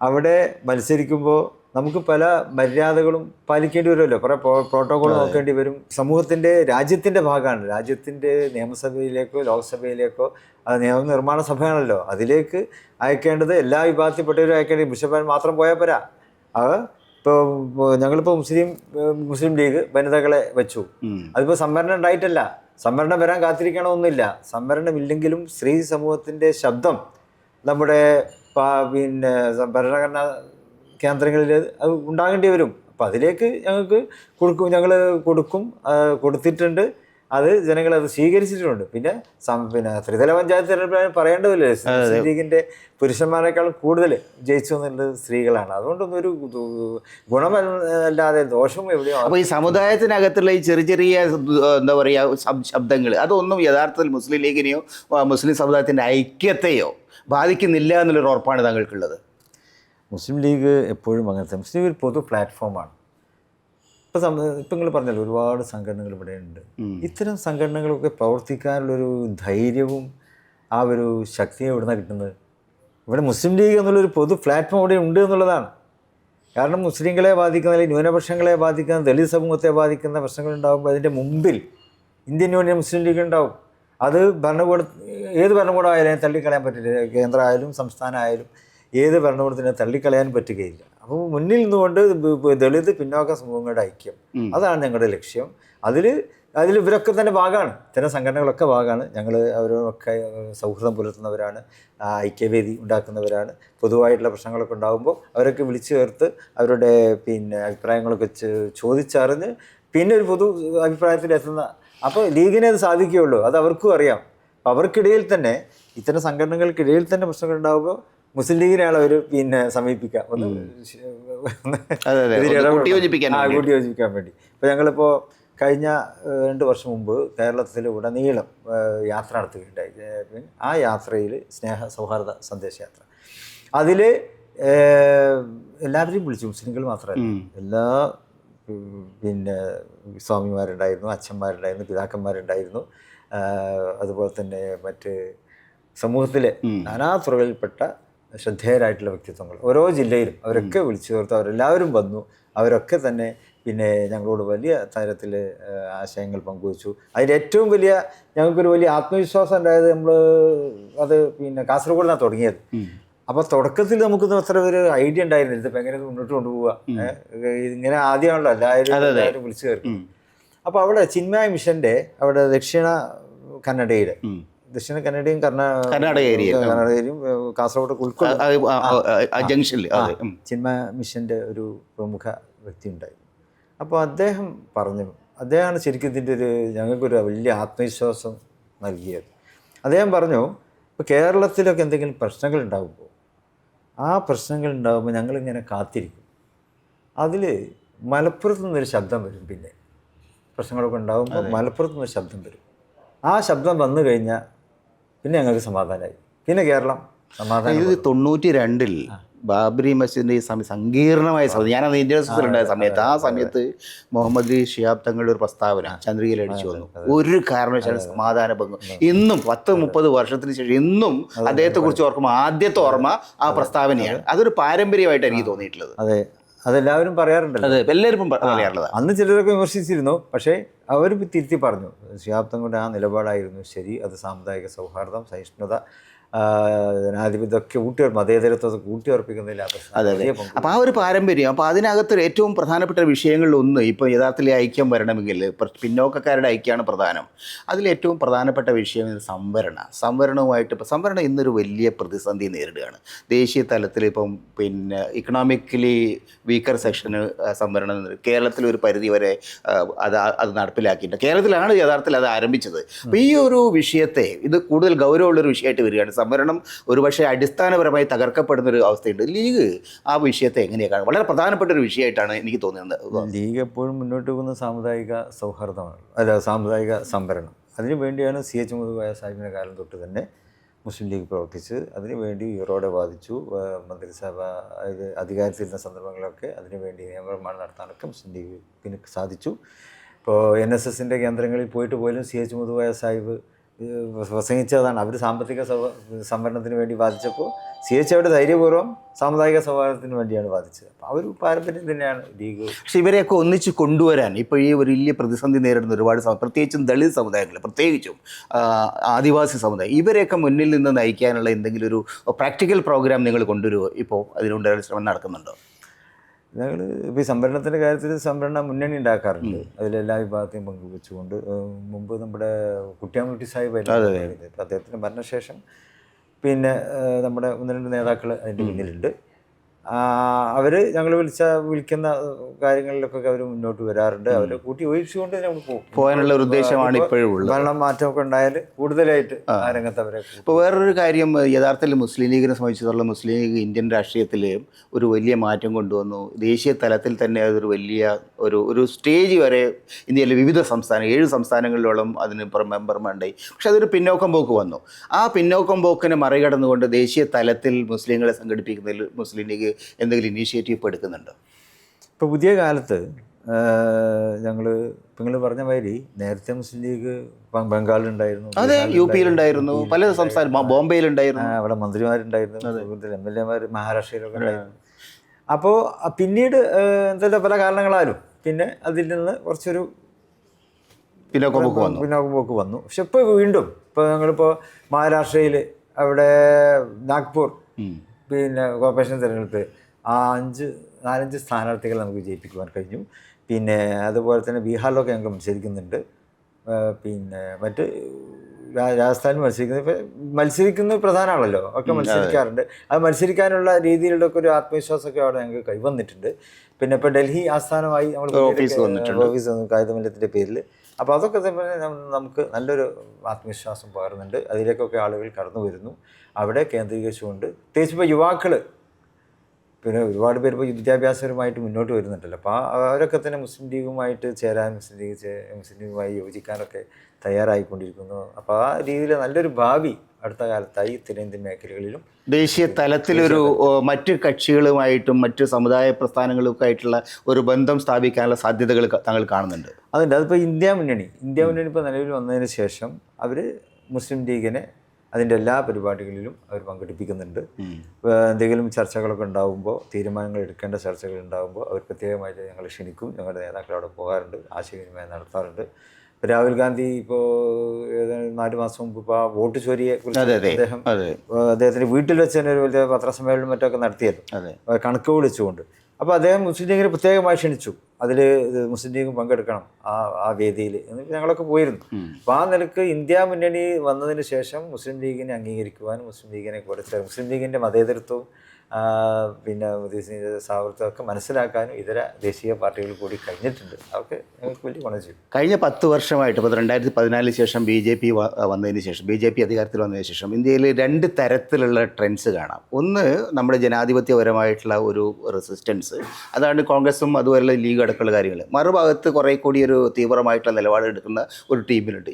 അവിടെ മത്സരിക്കുമ്പോൾ നമുക്ക് പല മര്യാദകളും പാലിക്കേണ്ടി വരുമല്ലോ, കുറേ പ്രോട്ടോകോൾ നോക്കേണ്ടി വരും. സമൂഹത്തിൻ്റെ, രാജ്യത്തിൻ്റെ ഭാഗമാണ്. രാജ്യത്തിൻ്റെ നിയമസഭയിലേക്കോ ലോക്സഭയിലേക്കോ, അത് നിയമനിർമ്മാണ സഭയാണല്ലോ, അതിലേക്ക് അയക്കേണ്ടത് എല്ലാ വിഭാഗത്തിൽപ്പെട്ടവരും അയക്കേണ്ടത് ബിഷപ്പാൻ മാത്രം പോയാൽ പോരാ. ഇപ്പോൾ ഞങ്ങളിപ്പോൾ മുസ്ലിം ലീഗ് വനിതകളെ വെച്ചു. അതിപ്പോൾ സംവരണം ഉണ്ടായിട്ടല്ല, സംവരണം വരാൻ കാത്തിരിക്കണമെന്നില്ല. സംവരണമില്ലെങ്കിലും സ്ത്രീ സമൂഹത്തിൻ്റെ ശബ്ദം നമ്മുടെ ഭരണഘടനാ കേന്ദ്രങ്ങളിൽ അത് ഉണ്ടാകേണ്ടി വരും. അപ്പം അതിലേക്ക് ഞങ്ങൾ കൊടുത്തിട്ടുണ്ട്. അത് ജനങ്ങളത് സ്വീകരിച്ചിട്ടുണ്ട്. പിന്നെ ത്രിതല പഞ്ചായത്ത് തെരഞ്ഞെടുപ്പിൽ പറയേണ്ടതില്ലേ, മുസ്ലിം ലീഗിൻ്റെ പുരുഷന്മാരെക്കാളും കൂടുതൽ ജയിച്ചു എന്നുള്ളത് സ്ത്രീകളാണ്. അതുകൊണ്ടൊന്നും ഒരു ഗുണമല്ലാതെ ദോഷവും എവിടെയോ. അപ്പോൾ ഈ സമുദായത്തിനകത്തുള്ള ഈ ചെറിയ എന്താ പറയുക ശബ്ദങ്ങൾ, അതൊന്നും യഥാർത്ഥത്തിൽ മുസ്ലിം ലീഗിനെയോ മുസ്ലിം സമുദായത്തിൻ്റെ ഐക്യത്തെയോ ബാധിക്കുന്നില്ല എന്നുള്ളൊരു ഉറപ്പാണ് താങ്കൾക്കുള്ളത്? മുസ്ലിം ലീഗ് എപ്പോഴും അങ്ങനത്തെ, മുസ്ലിം ലീഗ് ഒരു പൊതു പ്ലാറ്റ്ഫോമാണ്. ഇപ്പം നിങ്ങൾ പറഞ്ഞല്ലോ ഒരുപാട് സംഘടനകൾ ഇവിടെ ഉണ്ട്. ഇത്തരം സംഘടനകളൊക്കെ പ്രവർത്തിക്കാനുള്ളൊരു ധൈര്യവും ആ ഒരു ശക്തിയും എവിടെ നിന്നാണ് കിട്ടുന്നത്? ഇവിടെ മുസ്ലിം ലീഗ് എന്നുള്ളൊരു പൊതു പ്ലാറ്റ്ഫോം ഇവിടെ ഉണ്ട് എന്നുള്ളതാണ്. കാരണം മുസ്ലിങ്ങളെ ബാധിക്കുന്ന, അല്ലെങ്കിൽ ന്യൂനപക്ഷങ്ങളെ ബാധിക്കുന്ന, ദളിത് സമൂഹത്തെ ബാധിക്കുന്ന പ്രശ്നങ്ങളുണ്ടാകുമ്പോൾ അതിൻ്റെ മുമ്പിൽ ഇന്ത്യൻ യൂണിയൻ മുസ്ലിം ലീഗ് ഉണ്ടാവും. അത് ഏത് ഭരണകൂടം ആയാലും തള്ളിക്കളയാൻ പറ്റില്ല. കേന്ദ്ര ആയാലും സംസ്ഥാനം ആയാലും ഏത് ഭരണകൂടത്തിനെ തള്ളിക്കളയാൻ പറ്റുകയില്ല. അപ്പോൾ മുന്നിൽ നിന്നുകൊണ്ട് ദളിത് പിന്നോക്ക സമൂഹങ്ങളുടെ ഐക്യം, അതാണ് ഞങ്ങളുടെ ലക്ഷ്യം. അതിൽ ഇവരൊക്കെ തന്നെ ഭാഗമാണ്, ഇത്തരം സംഘടനകളൊക്കെ ഭാഗമാണ്. ഞങ്ങൾ അവരൊക്കെ സൗഹൃദം പുലർത്തുന്നവരാണ്, ഐക്യവേദി ഉണ്ടാക്കുന്നവരാണ്. പൊതുവായിട്ടുള്ള പ്രശ്നങ്ങളൊക്കെ ഉണ്ടാകുമ്പോൾ അവരൊക്കെ വിളിച്ചു ചേർത്ത് അവരുടെ അഭിപ്രായങ്ങളൊക്കെ ചോദിച്ചറിഞ്ഞ് പിന്നെ ഒരു പൊതു അഭിപ്രായത്തിലെത്തുന്ന, അപ്പോൾ ലീഗിനെ അത് സാധിക്കുകയുള്ളൂ. അത് അവർക്കും അറിയാം. അപ്പോൾ അവർക്കിടയിൽ തന്നെ, ഇത്തരം സംഘടനകൾക്കിടയിൽ തന്നെ പ്രശ്നങ്ങൾ ഉണ്ടാകുമ്പോൾ മുസ്ലിം ലീഗിനെയാണ് അവർ സമീപിക്കുക, കൂട്ടിയോജിപ്പിക്കാൻ വേണ്ടി. ഇപ്പോൾ ഞങ്ങളിപ്പോൾ കഴിഞ്ഞ 2 വർഷം മുമ്പ് കേരളത്തിൽ ഉടനീളം യാത്ര നടത്തുകയുണ്ടായി. ആ യാത്രയിൽ സ്നേഹ സൗഹാർദ്ദ സന്ദേശയാത്ര, അതിൽ എല്ലാവരെയും വിളിച്ചു, മുസ്ലിങ്ങൾ മാത്രമല്ല, എല്ലാ സ്വാമിമാരുണ്ടായിരുന്നു, അച്ഛന്മാരുണ്ടായിരുന്നു, പിതാക്കന്മാരുണ്ടായിരുന്നു, അതുപോലെ തന്നെ മറ്റ് സമൂഹത്തിലെ നാനാതുറകളിൽപ്പെട്ട ശ്രദ്ധേയരായിട്ടുള്ള വ്യക്തിത്വങ്ങൾ ഓരോ ജില്ലയിലും അവരൊക്കെ വിളിച്ചു ചേർത്തു. അവരെല്ലാവരും വന്നു. അവരൊക്കെ തന്നെ പിന്നെ ഞങ്ങളോട് വലിയ തരത്തിൽ ആശയങ്ങൾ പങ്കുവച്ചു. അതിൽ ഏറ്റവും വലിയ ഞങ്ങൾക്കൊരു വലിയ ആത്മവിശ്വാസം ഉണ്ടായത് അത് പിന്നെ കാസർഗോഡ് നിന്നാണ് തുടങ്ങിയത്. അപ്പോൾ തുടക്കത്തിൽ നമുക്കൊന്നും അത്ര ഒരു ഐഡിയ ഉണ്ടായിരുന്നില്ല ഇതിപ്പോൾ എങ്ങനെ മുന്നോട്ട് കൊണ്ടുപോവുക. ഇങ്ങനെ ആദ്യമാണല്ലോ എല്ലാവരും വിളിച്ചു കയറി. അപ്പോൾ അവിടെ ചിന്മയ മിഷൻ്റെ അവിടെ ദക്ഷിണ കന്നഡയും കർണാടകയും കാസർഗോഡ് ജംഗ്ഷനിൽ ചിന്മയ മിഷൻ്റെ ഒരു പ്രമുഖ വ്യക്തി ഉണ്ടായിരുന്നു. അപ്പോൾ അദ്ദേഹമാണ് ശരിക്കും ഇതിൻ്റെ ഞങ്ങൾക്കൊരു വലിയ ആത്മവിശ്വാസം നൽകിയത്. അദ്ദേഹം പറഞ്ഞു, ഇപ്പോൾ കേരളത്തിലൊക്കെ എന്തെങ്കിലും പ്രശ്നങ്ങൾ ഉണ്ടാകുമ്പോൾ ഞങ്ങളിങ്ങനെ കാത്തിരിക്കും. അതിൽ മലപ്പുറത്ത് നിന്നൊരു ശബ്ദം വരും. പിന്നെ പ്രശ്നങ്ങളൊക്കെ ഉണ്ടാകുമ്പോൾ മലപ്പുറത്ത് നിന്നൊരു ശബ്ദം വരും. ആ ശബ്ദം വന്നു കഴിഞ്ഞാൽ പിന്നെ ഞങ്ങൾക്ക് സമാധാനമായി. പിന്നെ കേരളം സമാധാനം. ഇത് 92-ൽ ബാബരി മസ്ജിദിൻ്റെ ഈ സങ്കീർണമായ സമയത്ത് ഞാനത് ഇന്ത്യൻസിലുണ്ടായ സമയത്ത് ആ സമയത്ത് മുഹമ്മദ് ഷിഹാബ് തങ്ങളുടെ ഒരു പ്രസ്താവന ചന്ദ്രികയിൽ അടിച്ചു വന്നു. ഒരു കാരണവശാലും സമാധാന ഭംഗം. ഇന്നും 10-30 വർഷത്തിന് ശേഷം ഇന്നും അദ്ദേഹത്തെക്കുറിച്ച് ഓർക്കുമ്പോൾ ആദ്യത്തെ ഓർമ്മ ആ പ്രസ്താവനയാണ്. അതൊരു പാരമ്പര്യമായിട്ട് എനിക്ക് തോന്നിയിട്ടുള്ളത്. അതെല്ലാവരും പറയാറുണ്ടല്ലോ. അതെ, എല്ലാവരും പറയാറുള്ളത്. അന്ന് ചിലരൊക്കെ വിമർശിച്ചിരുന്നു, പക്ഷേ അവർ തിരുത്തി പറഞ്ഞു ഷിഹാബ് തങ്ങളുടെ ആ നിലപാടായിരുന്നു ശരി. അത് സാമുദായിക സൗഹാർദ്ദം, സഹിഷ്ണുത, ജനാധിപത്യമൊക്കെ മതേതരത്വത്തെ കൂട്ടിയുറപ്പിക്കുന്നില്ല. അതെ. അപ്പോൾ ആ ഒരു പാരമ്പര്യം, അപ്പോൾ അതിനകത്ത് ഏറ്റവും പ്രധാനപ്പെട്ട വിഷയങ്ങളിലൊന്ന് ഇപ്പോൾ യഥാർത്ഥത്തിൽ ഐക്യം വരണമെങ്കിൽ പിന്നോക്കക്കാരുടെ ഐക്യമാണ് പ്രധാനം. അതിലേറ്റവും പ്രധാനപ്പെട്ട വിഷയം സംവരണവുമായിട്ട് ഇപ്പോൾ സംവരണം ഇന്നൊരു വലിയ പ്രതിസന്ധി നേരിടുകയാണ്. ദേശീയ തലത്തിൽ ഇപ്പം പിന്നെ ഇക്കണോമിക്കലി വീക്കർ സെക്ഷന് സംവരണം കേരളത്തിൽ ഒരു പരിധി വരെ അത് നടപ്പിലാക്കിയിട്ടുണ്ട്. കേരളത്തിലാണ് യഥാർത്ഥത്തിൽ അത് ആരംഭിച്ചത്. അപ്പോൾ ഈ ഒരു വിഷയത്തെ ഇത് കൂടുതൽ ഗൗരവമുള്ളൊരു വിഷയമായിട്ട് വരികയാണ്. സംവരണം ഒരുപക്ഷെ അടിസ്ഥാനപരമായി തകർക്കപ്പെടുന്നൊരു അവസ്ഥയുണ്ട്. ലീഗ് ആ വിഷയത്തെ എങ്ങനെയാണ്? വളരെ പ്രധാനപ്പെട്ട ഒരു വിഷയമായിട്ടാണ് എനിക്ക് തോന്നുന്നത്. ലീഗ് എപ്പോഴും മുന്നോട്ട് പോകുന്ന സാമുദായിക സൗഹാർദ്ദമാണ്, സാമുദായിക സംവരണം. അതിനുവേണ്ടിയാണ് CH മുതുവായ സാഹിബിൻ്റെ കാലം തൊട്ട് തന്നെ മുസ്ലിം ലീഗ് പ്രവർത്തിച്ച് അതിനുവേണ്ടി യൂറോടെ വാദിച്ചു. മന്ത്രിസഭ അധികാരത്തിലിരുന്ന സന്ദർഭങ്ങളൊക്കെ അതിനുവേണ്ടി നിയമനിർമ്മാണം നടത്താനൊക്കെ മുസ്ലിം ലീഗിന് സാധിച്ചു. ഇപ്പോൾ NSSൻ്റെ കേന്ദ്രങ്ങളിൽ പോയിട്ട് പോലും CH മുതുവായ സാഹിബ് പ്രസംഗിച്ചതാണ്. അവർ സാമ്പത്തിക സംവരണത്തിന് വേണ്ടി വാദിച്ചപ്പോൾ CH അവിടെ ധൈര്യപൂർവ്വം സാമുദായിക സൗഹാർദ്ദത്തിന് വേണ്ടിയാണ് വാദിച്ചത്. അപ്പോൾ ആ ഒരു പാരമ്പര്യം തന്നെയാണ് ലീഗ്. പക്ഷേ ഇവരെയൊക്കെ ഒന്നിച്ച് കൊണ്ടുവരാൻ ഇപ്പോൾ ഈ ഒരു വലിയ പ്രതിസന്ധി നേരിടുന്ന ഒരുപാട് പ്രത്യേകിച്ചും ദളിത് സമുദായങ്ങൾ, പ്രത്യേകിച്ചും ആദിവാസി സമുദായം, ഇവരെയൊക്കെ മുന്നിൽ നിന്ന് നയിക്കാനുള്ള എന്തെങ്കിലും ഒരു പ്രാക്ടിക്കൽ പ്രോഗ്രാം നിങ്ങൾ കൊണ്ടുവരുമോ? ഇപ്പോൾ അതിനുണ്ടായ ശ്രമം നടക്കുന്നുണ്ടോ? ഞങ്ങൾ ഇപ്പോൾ ഈ സംവരണത്തിൻ്റെ കാര്യത്തിൽ സംവരണ മുന്നണി ഉണ്ടാക്കാറുണ്ട്. അതിലെല്ലാ വിഭാഗത്തെയും പങ്കുവെച്ചുകൊണ്ട്. മുമ്പ് നമ്മുടെ കുട്ടിയാമുട്ടി സാഹിബ് ഇപ്പോൾ അദ്ദേഹത്തിൻ്റെ മരണശേഷം പിന്നെ നമ്മുടെ 1-2 നേതാക്കൾ അതിൻ്റെ മുന്നിലുണ്ട്. അവർ ഞങ്ങൾ വിളിക്കുന്ന കാര്യങ്ങളിലൊക്കെ അവർ മുന്നോട്ട് വരാറുണ്ട്. അവരെ കൂട്ടി ഒഴിച്ചുകൊണ്ട് നമ്മൾ പോകാനുള്ള ഒരു ഉദ്ദേശമാണ് ഇപ്പോഴും ഉള്ളത്. ഭരണ മാറ്റമൊക്കെ ഉണ്ടായാൽ കൂടുതലായിട്ട് ആ രംഗത്ത് അവരെ. ഇപ്പോൾ വേറൊരു കാര്യം, യഥാർത്ഥത്തിൽ മുസ്ലിം ലീഗിനെ സംബന്ധിച്ചിടത്തോളം മുസ്ലിം ലീഗ് ഇന്ത്യൻ രാഷ്ട്രീയത്തിൽ ഒരു വലിയ മാറ്റം കൊണ്ടുവന്നു. ദേശീയ തലത്തിൽ തന്നെ അതൊരു വലിയ ഒരു സ്റ്റേജ് വരെ ഇന്ത്യയിലെ വിവിധ 7 സംസ്ഥാനങ്ങളിലോളം അതിന് മെമ്പർമാരുണ്ടായി. പക്ഷെ അതൊരു പിന്നോക്കം പോക്ക് വന്നു. ആ പിന്നോക്കം പോക്കിനെ മറികടന്നുകൊണ്ട് ദേശീയ തലത്തിൽ മുസ്ലിങ്ങളെ സംഘടിപ്പിക്കുന്നതിൽ മുസ്ലിം ലീഗ് എന്തെങ്കിലും ഇനീഷ്യേറ്റീവ് ഇപ്പോൾ എടുക്കുന്നുണ്ടോ? ഇപ്പോൾ പുതിയ കാലത്ത് നിങ്ങൾ പറഞ്ഞ മാതിരി നേരത്തെ മുസ്ലിം ലീഗ് ബംഗാളിലുണ്ടായിരുന്നു, അതെ, UP-യിലുണ്ടായിരുന്നു, പല സംസ്ഥാനം, ബോംബെയിലുണ്ടായിരുന്നു, അവിടെ മന്ത്രിമാരുണ്ടായിരുന്നു, MLA-മാർ മഹാരാഷ്ട്രയിലൊക്കെ ഉണ്ടായിരുന്നു. അപ്പോൾ പിന്നീട് എന്തായാലും പല കാരണങ്ങളാലും പിന്നെ അതിൽ നിന്ന് കുറച്ചൊരു പിന്നോക്കം പോക്ക് വന്നു. പക്ഷെ ഇപ്പോൾ വീണ്ടും ഞങ്ങളിപ്പോൾ മഹാരാഷ്ട്രയിൽ അവിടെ നാഗ്പൂർ പിന്നെ കോർപ്പറേഷൻ തിരഞ്ഞെടുപ്പ് 4-5 സ്ഥാനാർത്ഥികൾ നമുക്ക് വിജയിപ്പിക്കുവാൻ കഴിഞ്ഞു. പിന്നെ അതുപോലെ തന്നെ ബീഹാറിലൊക്കെ ഞങ്ങൾ മത്സരിക്കുന്നുണ്ട്. പിന്നെ മറ്റ് രാജസ്ഥാനിൽ മത്സരിക്കുന്നത് പ്രധാനമാണല്ലോ, ഒക്കെ മത്സരിക്കാറുണ്ട്. അത് മത്സരിക്കാനുള്ള രീതിയിലൊക്കെ ഒരു ആത്മവിശ്വാസമൊക്കെ അവിടെ ഞങ്ങൾക്ക് കൈവന്നിട്ടുണ്ട്. പിന്നെ ഇപ്പോൾ ഡൽഹി ആസ്ഥാനമായി നമ്മൾ ഓഫീസ് വന്നു കായികമല്ലത്തിൻ്റെ പേരിൽ. അപ്പോൾ അതൊക്കെ തന്നെ നമുക്ക് നല്ലൊരു ആത്മവിശ്വാസം പകരുന്നുണ്ട്. അതിലേക്കൊക്കെ ആളുകൾ കടന്നു വരുന്നു. അവിടെ കേന്ദ്രീകരിച്ചുകൊണ്ട് പ്രത്യേകിച്ച് ഇപ്പോൾ യുവാക്കൾ പിന്നെ ഒരുപാട് പേര് ഇപ്പോൾ വിദ്യാഭ്യാസപരമായിട്ട് മുന്നോട്ട് വരുന്നുണ്ടല്ലോ. അപ്പോൾ അവരൊക്കെ തന്നെ മുസ്ലിം ലീഗുമായിട്ട് ചേരാൻ, മുസ്ലിം ലീഗുമായി യോജിക്കാനൊക്കെ തയ്യാറായിക്കൊണ്ടിരിക്കുന്നു. അപ്പോൾ ആ രീതിയിൽ നല്ലൊരു ഭാവി അടുത്ത കാലത്തായി ഉത്തരേന്ത്യൻ മേഖലകളിലും ദേശീയ തലത്തിലൊരു മറ്റ് കക്ഷികളുമായിട്ടും മറ്റ് സമുദായ പ്രസ്ഥാനങ്ങളൊക്കെ ആയിട്ടുള്ള ഒരു ബന്ധം സ്ഥാപിക്കാനുള്ള സാധ്യതകൾ താങ്കൾ കാണുന്നുണ്ട്? അതുണ്ട്. അതിപ്പോൾ ഇന്ത്യ മുന്നണി ഇപ്പോൾ നിലവിൽ വന്നതിന് ശേഷം അവർ മുസ്ലിം ലീഗിനെ അതിൻ്റെ എല്ലാ പരിപാടികളിലും അവർ പങ്കെടുപ്പിക്കുന്നുണ്ട്. എന്തെങ്കിലും ചർച്ചകളൊക്കെ ഉണ്ടാകുമ്പോൾ, തീരുമാനങ്ങൾ എടുക്കേണ്ട ചർച്ചകൾ ഉണ്ടാകുമ്പോൾ അവർ പ്രത്യേകമായിട്ട് ഞങ്ങൾ ക്ഷണിക്കും. ഞങ്ങളുടെ നേതാക്കൾ അവിടെ പോകാറുണ്ട്, ആശയവിനിമയം നടത്താറുണ്ട്. ഇപ്പോൾ രാഹുൽ ഗാന്ധി ഇപ്പോൾ 4 മാസം മുമ്പ് ഇപ്പോൾ ആ വോട്ട് ചോരിയെ കുറിച്ച് അദ്ദേഹത്തിൻ്റെ വീട്ടിൽ വെച്ച് തന്നെ ഒരു വലിയ പത്രസമ്മേളനം മറ്റൊക്കെ നടത്തിയല്ലോ, കണക്ക് വിളിച്ചുകൊണ്ട്. അപ്പോൾ അദ്ദേഹം മുസ്ലിം ലീഗിനെ പ്രത്യേകമായി ക്ഷണിച്ചു, അതിൽ മുസ്ലിം ലീഗ് പങ്കെടുക്കണം ആ വേദിയിൽ എന്ന് ഞങ്ങളൊക്കെ പോയിരുന്നു. അപ്പോൾ ആ നിലക്ക് ഇന്ത്യ മുന്നണി വന്നതിന് ശേഷം മുസ്ലിം ലീഗിനെ അംഗീകരിക്കുവാനും മുസ്ലിം ലീഗിനെ കുറച്ച് മുസ്ലിം ലീഗിൻ്റെ മതേതരത്വവും പിന്നെ സൗഹൃദമൊക്കെ മനസ്സിലാക്കാനും ഇതര ദേശീയ പാർട്ടികൾ കൂടി കഴിഞ്ഞിട്ടുണ്ട്. അതൊക്കെ ഞങ്ങൾക്ക് വലിയ ഗുണം ചെയ്യും. കഴിഞ്ഞ 10 വർഷമായിട്ട്, ഇപ്പോൾ 2014 ശേഷം BJP വന്നതിന് ശേഷം, BJP അധികാരത്തിൽ വന്നതിന് ശേഷം ഇന്ത്യയിൽ 2 തരത്തിലുള്ള ട്രെൻഡ്സ് കാണാം. ഒന്ന്, നമ്മുടെ ജനാധിപത്യപരമായിട്ടുള്ള ഒരു റെസിസ്റ്റൻസ്, അതാണ് കോൺഗ്രസും അതുപോലെ ലീഗ് അടക്കമുള്ള കാര്യങ്ങൾ. മറുഭാഗത്ത് കുറേ കൂടി ഒരു തീവ്രമായിട്ടുള്ള നിലപാടെടുക്കുന്ന ഒരു ടീമിലുണ്ട്.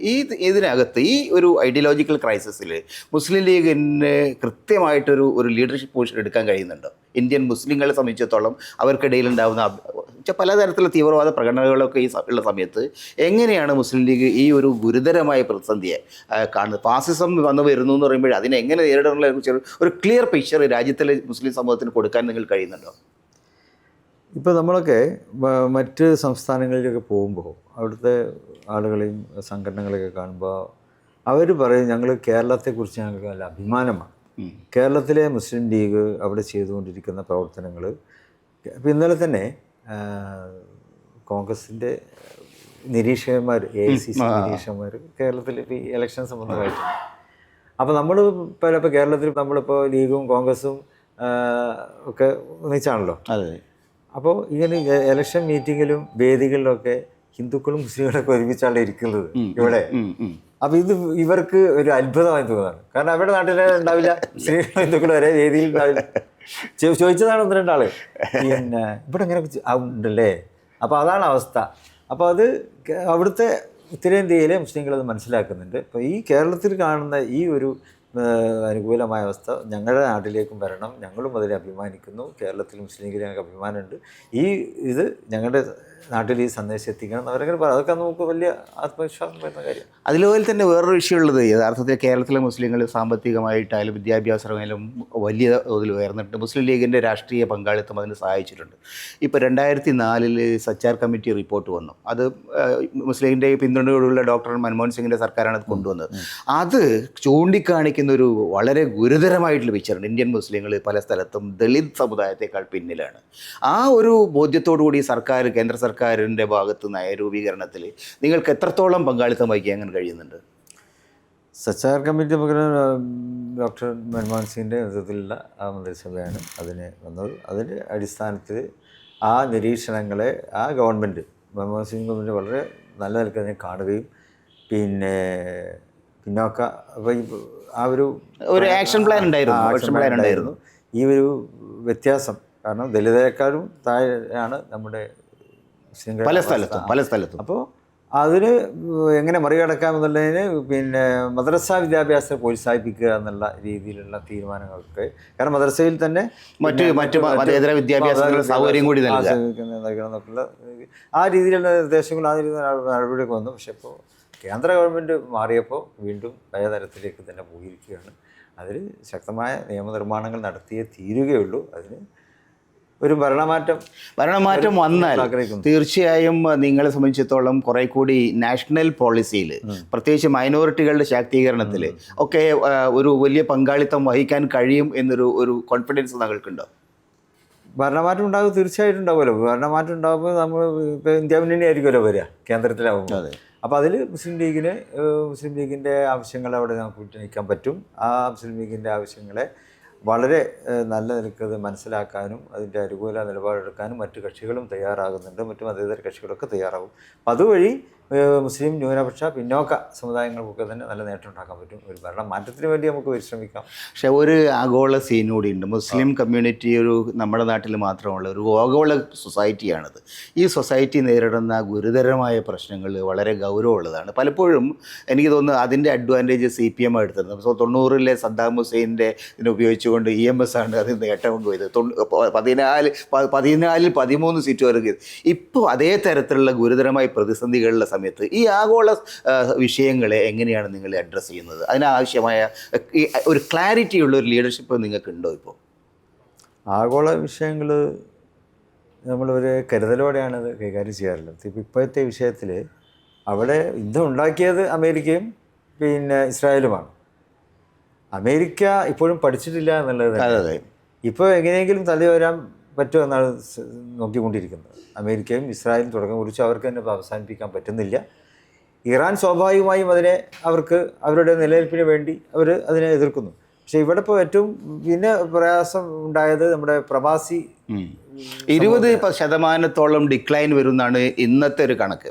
ഇതിനകത്ത് ഈ ഒരു ഐഡിയോളജിക്കൽ ക്രൈസിസിൽ മുസ്ലിം ലീഗിന് കൃത്യമായിട്ടൊരു ലീഡർഷിപ്പ് പൊസിഷൻ എടുക്കാൻ കഴിയുന്നുണ്ടോ? ഇന്ത്യൻ മുസ്ലിങ്ങളെ സംബന്ധിച്ചിടത്തോളം അവർക്കിടയിൽ ഉണ്ടാകുന്ന പലതരത്തിലുള്ള തീവ്രവാദ പ്രകടനങ്ങളൊക്കെ ഉള്ള സമയത്ത് എങ്ങനെയാണ് മുസ്ലിം ലീഗ് ഈ ഒരു ഗുരുതരമായ പ്രതിസന്ധിയെ കാണുന്നത്? ഫാസിസം വരുന്നു എന്ന് പറയുമ്പോൾ അതിനെ എങ്ങനെ നേരിടാനുള്ള ഒരു ക്ലിയർ പിക്ചർ രാജ്യത്തിലെ മുസ്ലിം സമൂഹത്തിന് കൊടുക്കാൻ നിങ്ങൾ കഴിയുന്നുണ്ടോ? ഇപ്പോൾ നമ്മളൊക്കെ മറ്റ് സംസ്ഥാനങ്ങളിലൊക്കെ പോകുമ്പോൾ അവിടുത്തെ ആളുകളെയും സംഘടനകളെയൊക്കെ കാണുമ്പോൾ അവർ പറയും, ഞങ്ങൾ കേരളത്തെക്കുറിച്ച് ഞങ്ങൾക്ക് നല്ല അഭിമാനമാണ്. കേരളത്തിലെ മുസ്ലിം ലീഗ് അവിടെ ചെയ്തുകൊണ്ടിരിക്കുന്ന പ്രവർത്തനങ്ങൾ. ഇപ്പോൾ ഇന്നലെ തന്നെ കോൺഗ്രസിൻ്റെ നിരീക്ഷകന്മാർ, AICC നിരീക്ഷകന്മാർ കേരളത്തിൽ ഇപ്പോൾ ഈ ഇലക്ഷൻ സംബന്ധമായിട്ട്. അപ്പോൾ നമ്മൾ ഇപ്പോൾ കേരളത്തിൽ നമ്മളിപ്പോൾ ലീഗും കോൺഗ്രസും ഒക്കെ ഒന്നിച്ചാണല്ലോ. അപ്പോൾ ഇങ്ങനെ ഇലക്ഷൻ മീറ്റിങ്ങിലും വേദികളിലൊക്കെ ഹിന്ദുക്കളും മുസ്ലിങ്ങളൊക്കെ ഒരുമിച്ചാണ് ഇരിക്കുന്നത് ഇവിടെ. അപ്പോൾ ഇത് ഇവർക്ക് ഒരു അത്ഭുതമായി തോന്നുന്നതാണ്. കാരണം അവരുടെ നാട്ടിലെ ഉണ്ടാവില്ല, മുസ്ലിങ്ങളും ഹിന്ദുക്കളും ഒരേ വേദിയിൽ ഉണ്ടാവില്ല. ചോദിച്ചതാണ് 1-2 ആള്, പിന്നെ ഇവിടെ ഇങ്ങനെ ഉണ്ടല്ലേ. അപ്പോൾ അതാണ് അവസ്ഥ. അപ്പോൾ അത് അവിടുത്തെ ഉത്തരേന്ത്യയിലെ മുസ്ലിങ്ങളത് മനസ്സിലാക്കുന്നുണ്ട്. ഇപ്പോൾ ഈ കേരളത്തിൽ കാണുന്ന ഈ ഒരു അനുകൂലമായ അവസ്ഥ ഞങ്ങളുടെ നാട്ടിലേക്കും വരണം, ഞങ്ങളും അതിൽ അഭിമാനിക്കുന്നു, കേരളത്തിൽ മുസ്ലിം ലീഗിൽ ഞങ്ങൾക്ക് അഭിമാനമുണ്ട്, ഇത് ഞങ്ങളുടെ നാട്ടിൽ ഈ സന്ദേശം എത്തിക്കണം എന്നവരങ്ങനെ പറയും. അതൊക്കെ നമുക്ക് വലിയ ആത്മവിശ്വാസം വരുന്ന കാര്യം. അതുപോലെ തന്നെ വേറൊരു വിഷയമുള്ളത്, യഥാർത്ഥത്തിൽ കേരളത്തിലെ മുസ്ലിങ്ങൾ സാമ്പത്തികമായിട്ടായാലും വിദ്യാഭ്യാസമായാലും വലിയ തോതിൽ ഉയർന്നിട്ടുണ്ട്. മുസ്ലിം ലീഗിൻ്റെ രാഷ്ട്രീയ പങ്കാളിത്തം അതിന് സഹായിച്ചിട്ടുണ്ട്. ഇപ്പോൾ 2004 സച്ചാർ കമ്മിറ്റി റിപ്പോർട്ട് വന്നു. അത് മുസ്ലിം ലീഗിൻ്റെ പിന്തുണയോടുള്ള ഡോക്ടർ മൻമോഹൻ സിംഗിൻ്റെ സർക്കാരാണ് അത് കൊണ്ടുവന്നത്. അത് ചൂണ്ടിക്കാണിക്കുന്ന ഒരു വളരെ ഗുരുതരമായിട്ടുള്ള പിക്ചറുണ്ട്. ഇന്ത്യൻ മുസ്ലിങ്ങൾ പല സ്ഥലത്തും ദളിത് സമുദായത്തെക്കാൾ പിന്നിലാണ്. ആ ഒരു ബോധ്യത്തോടുകൂടി കേന്ദ്ര സർക്കാരിൻ്റെ ഭാഗത്ത് നയരൂപീകരണത്തിൽ നിങ്ങൾക്ക് എത്രത്തോളം പങ്കാളിത്തം വഹിക്കാൻ കഴിയുന്നുണ്ട്? സച്ചാർ കമ്മിറ്റി പകരം ഡോക്ടർ മൻമോഹൻ സിംഗിൻ്റെ നേതൃത്വത്തിലുള്ള ആ മന്ത്രിസഭയാണ് അതിന് വന്നത്. അതിൻ്റെ അടിസ്ഥാനത്തിൽ ആ നിരീക്ഷണങ്ങളെ ഗവൺമെൻറ്, മൻമോഹൻ സിംഗ് ഗവൺമെൻറ് വളരെ നല്ല നിലയ്ക്ക് അതിനെ കാണുകയും പിന്നെ പിന്നോക്ക ആ ഒരു ആക്ഷൻ പ്ലാൻ ഉണ്ടായിരുന്നു. ഈ ഒരു വ്യത്യാസം, കാരണം ദലിതരെക്കാളും താഴെയാണ് നമ്മുടെ പല സ്ഥലത്തും. അപ്പോൾ അതിന് എങ്ങനെ മറികടക്കാമെന്നുള്ളതിന് പിന്നെ മദ്രസ വിദ്യാഭ്യാസത്തെ പ്രോത്സാഹിപ്പിക്കുക എന്നുള്ള രീതിയിലുള്ള തീരുമാനങ്ങൾക്ക്, കാരണം മദ്രസയിൽ തന്നെ മറ്റ് മതേതര വിദ്യാഭ്യാസ സൗകര്യം കൂടി നൽകണം എന്നൊക്കെയുള്ള ആ രീതിയിലുള്ള നിർദ്ദേശങ്ങൾ, ആ രീതിയിലുള്ള നടപടിയൊക്കെ വന്നു. പക്ഷെ ഇപ്പോൾ കേന്ദ്ര ഗവൺമെൻറ് മാറിയപ്പോൾ വീണ്ടും പഴയ തരത്തിലേക്ക് തന്നെ പോയിരിക്കുകയാണ്. അതിൽ ശക്തമായ നിയമനിർമ്മാണങ്ങൾ നടത്തിയേ തീരുകയുള്ളൂ. അതിന് ഒരു ഭരണമാറ്റം വന്നാൽ തീർച്ചയായും നിങ്ങളെ സംബന്ധിച്ചിടത്തോളം കുറെ കൂടി നാഷണൽ പോളിസിയിൽ, പ്രത്യേകിച്ച് മൈനോറിറ്റികളുടെ ശാക്തീകരണത്തിൽ ഒക്കെ ഒരു വലിയ പങ്കാളിത്തം വഹിക്കാൻ കഴിയും എന്നൊരു കോൺഫിഡൻസ് താങ്കൾക്കുണ്ടോ? ഭരണമാറ്റം ഉണ്ടാകും, തീർച്ചയായിട്ടും ഉണ്ടാവുമല്ലോ. ഭരണമാറ്റം ഉണ്ടാകുമ്പോൾ നമ്മൾ ഇപ്പോൾ ഇന്ത്യ മുന്നണി ആയിരിക്കുമല്ലോ വരിക കേന്ദ്രത്തിലാവുമ്പോൾ. അപ്പോൾ അതിൽ മുസ്ലിം ലീഗിൻ്റെ ആവശ്യങ്ങൾ അവിടെ നമുക്ക് ഉന്നയിക്കാൻ പറ്റും. ആ മുസ്ലിം ലീഗിൻ്റെ ആവശ്യങ്ങളെ വളരെ നല്ല നിലയ്ക്കത് മനസ്സിലാക്കാനും അതിൻ്റെ അനുകൂല നിലപാടെടുക്കാനും മറ്റു കക്ഷികളും തയ്യാറാകുന്നുണ്ട്, മറ്റു മതേതര കക്ഷികളൊക്കെ തയ്യാറാകും. അപ്പം അതുവഴി മുസ്ലിം ന്യൂനപക്ഷ പിന്നോക്ക സമുദായങ്ങൾക്കൊക്കെ തന്നെ നല്ല നേട്ടം ഉണ്ടാക്കാൻ പറ്റും. ഒരു ഭരണ മാറ്റത്തിന് വേണ്ടി നമുക്ക് പരിശ്രമിക്കാം. പക്ഷേ ഒരു ആഗോള സീൻ കൂടിയുണ്ട്. മുസ്ലിം കമ്മ്യൂണിറ്റി നമ്മുടെ നാട്ടിൽ മാത്രമുള്ള ഒരു ആഗോള സൊസൈറ്റിയാണത്. ഈ സൊസൈറ്റി നേരിടുന്ന ഗുരുതരമായ പ്രശ്നങ്ങൾ വളരെ ഗൗരവമുള്ളതാണ്. പലപ്പോഴും എനിക്ക് തോന്നുന്നു അതിൻ്റെ അഡ്വാൻറ്റേജ് CPM എടുത്തിരുന്നത്. 90-ലെ സദ്ദാം ഹുസൈൻ്റെ ഉപയോഗിച്ചുകൊണ്ട് EMS ആണ് അതിൽ നേട്ടം കൊണ്ടുപോയത്. 14-ൽ 13 സീറ്റ് വരെ. ഇപ്പോൾ അതേ തരത്തിലുള്ള ഗുരുതരമായ പ്രതിസന്ധികളുള്ള സമയത്ത് സമയത്ത് ഈ ആഗോള വിഷയങ്ങളെ എങ്ങനെയാണ് നിങ്ങൾ അഡ്രസ്സ് ചെയ്യുന്നത്? അതിനാവശ്യമായ ഒരു ക്ലാരിറ്റി ഉള്ള ഒരു ലീഡർഷിപ്പ് നിങ്ങൾക്കുണ്ടോ ഇപ്പോൾ? ആഗോള വിഷയങ്ങൾ നമ്മളൊരു കരുതലോടെയാണ് ഇത് കൈകാര്യം ചെയ്യാറുള്ളത്. ഇപ്പം ഇപ്പോഴത്തെ വിഷയത്തിൽ അവിടെ യുദ്ധം ഉണ്ടാക്കിയത് അമേരിക്കയും പിന്നെ ഇസ്രായേലുമാണ്. അമേരിക്ക ഇപ്പോഴും പഠിച്ചിട്ടില്ല എന്നുള്ളത് അതെ. ഇപ്പോൾ എങ്ങനെയെങ്കിലും തലയുയരാൻ പറ്റുമെന്നാണ് നോക്കിക്കൊണ്ടിരിക്കുന്നത്. അമേരിക്കയും ഇസ്രായേലും തുടക്കം കുറിച്ച് അവർക്ക് തന്നെ അവസാനിപ്പിക്കാൻ പറ്റുന്നില്ല. ഇറാൻ സ്വാഭാവികമായും അതിനെ അവരുടെ നിലനിൽപ്പിന് വേണ്ടി അവർ അതിനെ എതിർക്കുന്നു. പക്ഷേ ഇവിടെ ഇപ്പോൾ ഏറ്റവും പിന്നെ പ്രയാസം ഉണ്ടായത് നമ്മുടെ പ്രവാസി 20% ഡിക്ലൈൻ വരുന്നതാണ് ഇന്നത്തെ ഒരു കണക്ക്.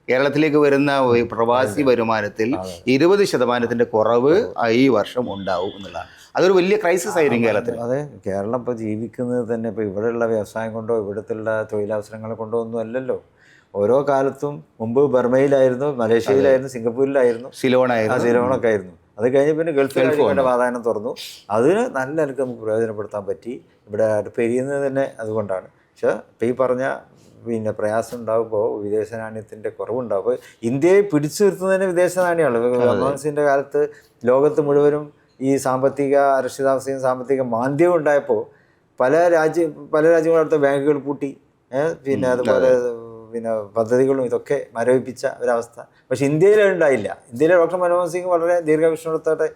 കേരളത്തിലേക്ക് വരുന്ന പ്രവാസി വരുമാനത്തിൽ 20% കുറവ് ഈ വർഷം ഉണ്ടാവും എന്നുള്ളതാണ്. അതൊരു വലിയ ക്രൈസിസ് ആയിരിക്കും കേരളത്തിൽ. അതെ, കേരളം ഇപ്പോൾ ജീവിക്കുന്നത് തന്നെ ഇപ്പോൾ ഇവിടെയുള്ള വ്യവസായം കൊണ്ടോ ഇവിടുത്തെ തൊഴിലവസരങ്ങളെ കൊണ്ടോ ഒന്നും അല്ലല്ലോ. ഓരോ കാലത്തും മുമ്പ് ബർമയിലായിരുന്നു, മലേഷ്യയിലായിരുന്നു, സിംഗപ്പൂരിലായിരുന്നു, സിലോണൊക്കെ ആയിരുന്നു. അത് കഴിഞ്ഞ് പിന്നെ ഗൾഫ് രാജ്യങ്ങളുടെ വാതായനം തുറന്നു. അതിന് നല്ല നിലക്ക് നമുക്ക് പ്രയോജനപ്പെടുത്താൻ പറ്റി. ഇവിടെ പെരിയുന്നത് തന്നെ അതുകൊണ്ടാണ്. പക്ഷേ ഇപ്പോൾ ഈ പറഞ്ഞ പിന്നെ പ്രയാസം ഉണ്ടാകുമ്പോൾ വിദേശ നാണ്യത്തിൻ്റെ കുറവുണ്ടാകുമ്പോൾ ഇന്ത്യയെ പിടിച്ചു നിർത്തുന്നതിന് വിദേശ നാണ്യമാണ്. മൻമോഹൻ സിംഗിൻ്റെ കാലത്ത് ലോകത്ത് മുഴുവനും ഈ സാമ്പത്തിക അരക്ഷിതാവസ്ഥയും സാമ്പത്തിക മാന്ദ്യവും ഉണ്ടായപ്പോൾ പല രാജ്യങ്ങളും അടുത്ത ബാങ്കുകൾ പൂട്ടി, പിന്നെ അതുപോലെ പിന്നെ പദ്ധതികളും ഇതൊക്കെ മരവിപ്പിച്ച ഒരവസ്ഥ. പക്ഷേ ഇന്ത്യയിൽ ഉണ്ടായില്ല. ഇന്ത്യയിലെ ഡോക്ടർ മൻമോഹൻ സിംഗ് വളരെ ദീർഘവീക്ഷണത്തോടെ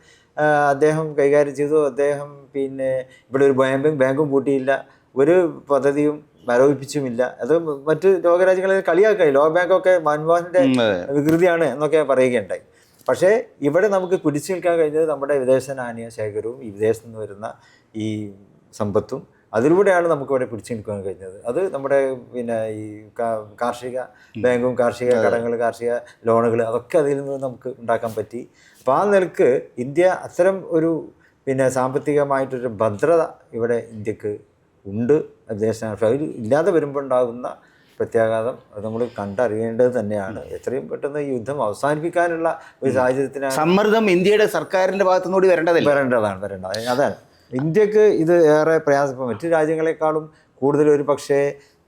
അദ്ദേഹം കൈകാര്യം ചെയ്തു. അദ്ദേഹം പിന്നെ ഇവിടെ ഒരു ബാങ്കും പൂട്ടിയില്ല, ഒരു പദ്ധതിയും മരവിപ്പിച്ചുമില്ല. അത് മറ്റ് ലോകരാജ്യങ്ങളിൽ കളിയാക്കായി. ലോക ബാങ്കൊക്കെ മൻമോഹൻ്റെ വികൃതിയാണ് എന്നൊക്കെ പറയുകയുണ്ടായി. പക്ഷേ ഇവിടെ നമുക്ക് പിടിച്ചു നിൽക്കാൻ കഴിഞ്ഞത് നമ്മുടെ വിദേശ നാണ്യ ശേഖരവും ഈ വിദേശത്ത് നിന്ന് വരുന്ന ഈ സമ്പത്തും അതിലൂടെയാണ് നമുക്കിവിടെ പിടിച്ചു നിൽക്കാൻ കഴിഞ്ഞത്. അത് നമ്മുടെ പിന്നെ ഈ കാർഷിക ബാങ്കും കാർഷിക കടങ്ങൾ, കാർഷിക ലോണുകൾ അതൊക്കെ അതിൽ നിന്ന് നമുക്ക് ഉണ്ടാക്കാൻ പറ്റി. അപ്പോൾ ആ നിലക്ക് ഇന്ത്യ അത്തരം ഒരു പിന്നെ സാമ്പത്തികമായിട്ടൊരു ഭദ്രത ഇവിടെ ഇന്ത്യക്ക് ഉണ്ട്. വിദേശ അതിൽ ഇല്ലാതെ വരുമ്പോൾ ഉണ്ടാകുന്ന പ്രത്യാഘാതം അത് നമ്മൾ കണ്ടറിയേണ്ടത് തന്നെയാണ്. എത്രയും പെട്ടെന്ന് ഈ യുദ്ധം അവസാനിപ്പിക്കാനുള്ള ഒരു സാഹചര്യത്തിനാണ് സമ്മർദ്ദം ഇന്ത്യയുടെ സർക്കാരിൻ്റെ ഭാഗത്തുനിന്നുകൂടി വരേണ്ടതാണ്. അതാണ് ഇന്ത്യക്ക് ഇത് ഏറെ പ്രയാസം. മറ്റു രാജ്യങ്ങളെക്കാളും കൂടുതൽ ഒരു പക്ഷേ